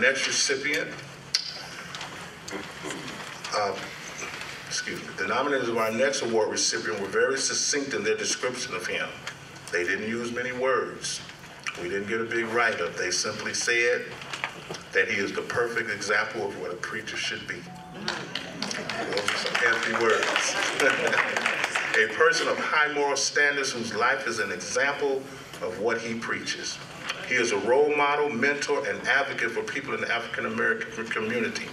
next recipient, the nominations of our next award recipient were very succinct in their description of him. They didn't use many words. We didn't get a big write-up. They simply said that he is the perfect example of what a preacher should be. Those are some empty words. A person of high moral standards whose life is an example of what he preaches. He is a role model, mentor, and advocate for people in the African American community.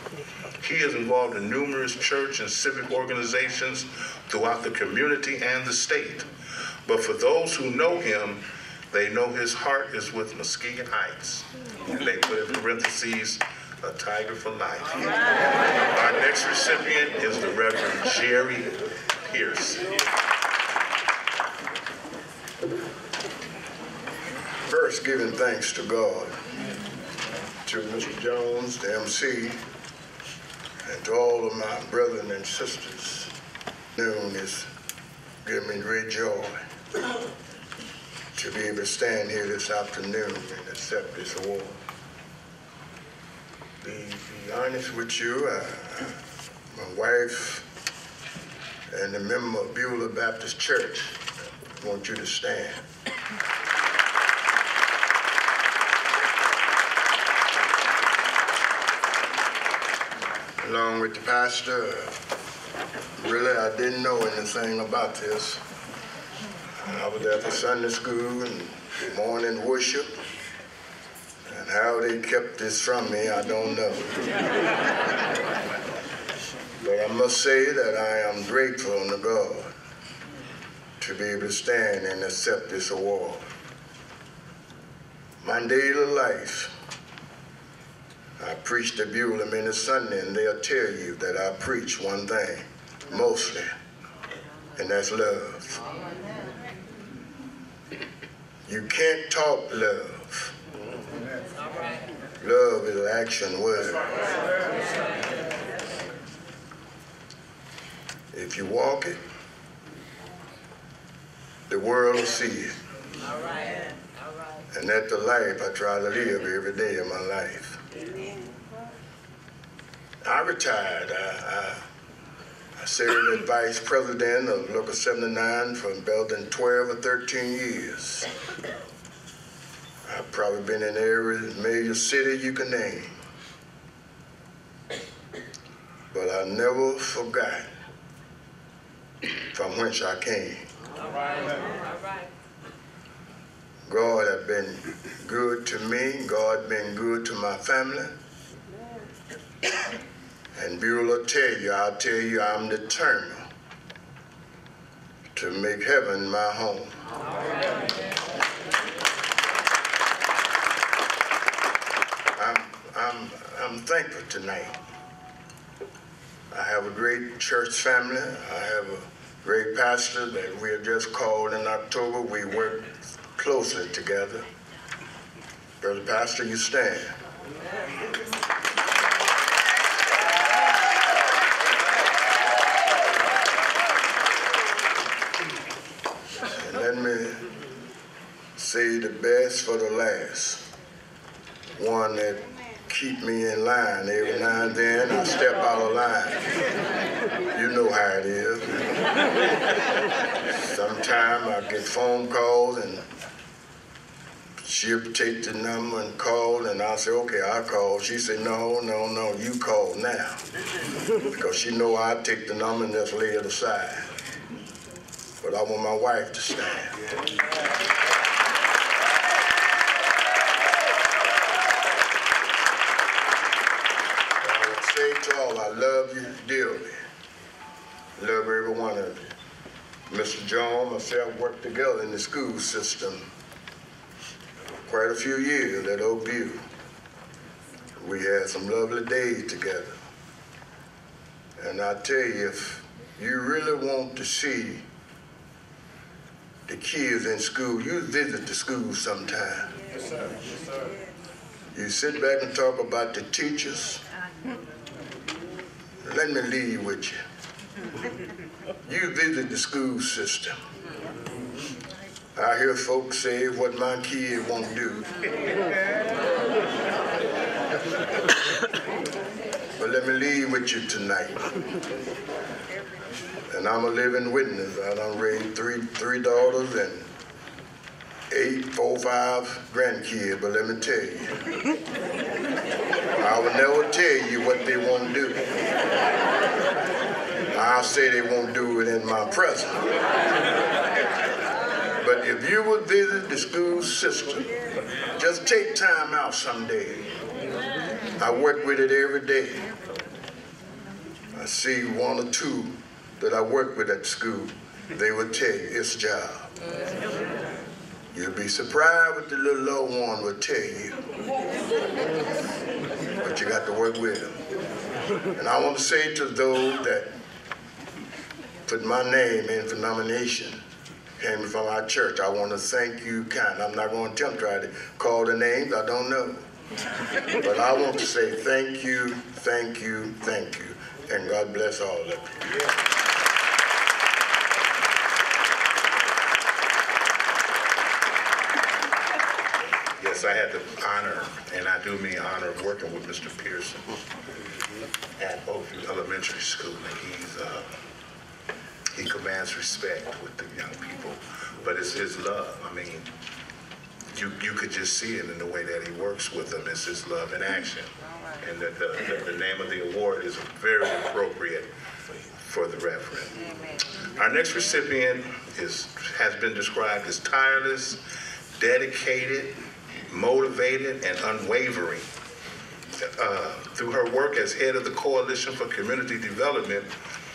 He is involved in numerous church and civic organizations throughout the community and the state. But for those who know him, they know his heart is with Muskegon Heights. And they put in parentheses, a tiger for life. Our next recipient is the Reverend Jerry Pierce. First, giving thanks to God, to Mr. Jones, the MC, and to all of my brothers and sisters. Noon is giving me great joy to be able to stand here this afternoon and accept this award. Be honest with you, my wife and the member of Beulah Baptist Church want you to stand. Along with the pastor, really I didn't know anything about this. I was there for Sunday school and morning worship, and how they kept this from me, I don't know. But I must say that I am grateful unto God to be able to stand and accept this award. My daily life, I preach to Beulah many Sunday, and they'll tell you that I preach one thing, mostly, and that's love. You can't talk love. Love is an action word. If you walk it, the world will see it. And that's the life I try to live every day of my life. I retired. I served as vice president of Local 79 for about 12 or 13 years. I've probably been in every major city you can name. But I never forgot from whence I came. All right. God has been good to me. God been good to my family. And Beulah will tell you, I'll tell you, I'm determined to make heaven my home. I'm thankful tonight. I have a great church family. I have a great pastor that we have just called in October. We work closely together. Brother Pastor, you stand. And let me say the best for the last. One that keep me in line. Every now and then I step out of line. You know how it is. Sometimes I get phone calls and she'll take the number and call, and I'll say, okay, I'll call. She said, no, you call now. Because she know I take the number and just lay it aside. But I want my wife to stand. To all, I love you dearly. Love every one of you. Mr. Jones, myself worked together in the school system quite a few years at Oak View. We had some lovely days together. And I tell you, if you really want to see the kids in school, you visit the school sometime. Yes, sir. Yes, sir. You sit back and talk about the teachers. Let me leave with you. You visit the school system. I hear folks say what my kid won't do. But let me leave with you tonight. And I'm a living witness. I done raised three daughters and 5 grandkids, but let me tell you, I will never tell you what they want to do. I'll say they won't do it in my presence. But if you would visit the school system, just take time out someday. I work with it every day. I see 1 or 2 that I work with at school. They will tell you it's a job. You'll be surprised what the little one will tell you. But you got to work with them. And I want to say to those that put my name in for nomination, came from our church, I want to thank you kindly. I'm not going to attempt to try to call the names, I don't know. But I want to say thank you, thank you, thank you. And God bless all of you. Yes, I had the honor, and I do mean honor, of working with Mr. Pearson at Oakview Elementary School. He commands respect with the young people, but it's his love. I mean, you could just see it in the way that he works with them. It's his love in action. And that the name of the award is very appropriate for the reverend. Our next recipient has been described as tireless, dedicated, motivated, and unwavering. Through her work as head of the Coalition for Community Development,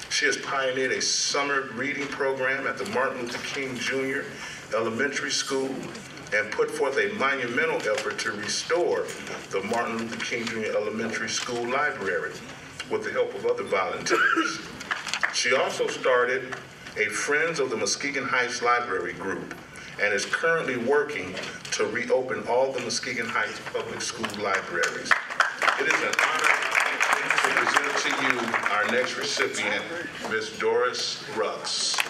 she has pioneered a summer reading program at the Martin Luther King Jr. Elementary School and put forth a monumental effort to restore the Martin Luther King Jr. Elementary School library with the help of other volunteers. She also started a Friends of the Muskegon Heights Library group and is currently working to reopen all the Muskegon Heights public school libraries. It is an honor to present to you our next recipient, Ms. Doris Rux.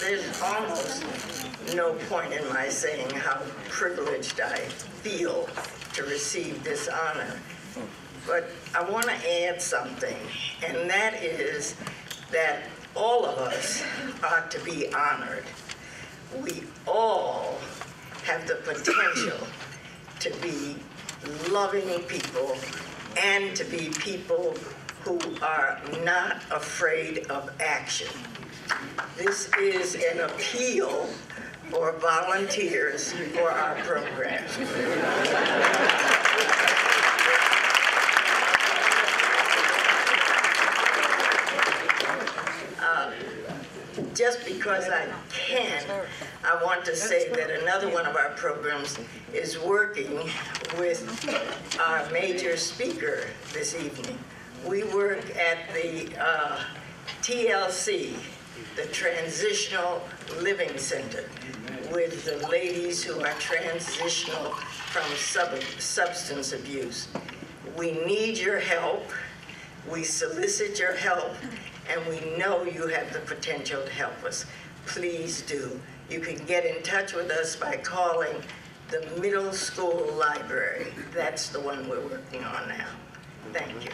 There's almost no point in my saying how privileged I feel to receive this honor. But I want to add something, and that is that all of us ought to be honored. We all have the potential to be loving people and to be people who are not afraid of action. This is an appeal for volunteers for our program. Just because I can, I want to say that another one of our programs is working with our major speaker this evening. We work at the TLC, the Transitional Living Center, with the ladies who are transitional from substance abuse. We need your help. We solicit your help, and we know you have the potential to help us. Please do. You can get in touch with us by calling the middle school library. That's the one we're working on now. Thank you.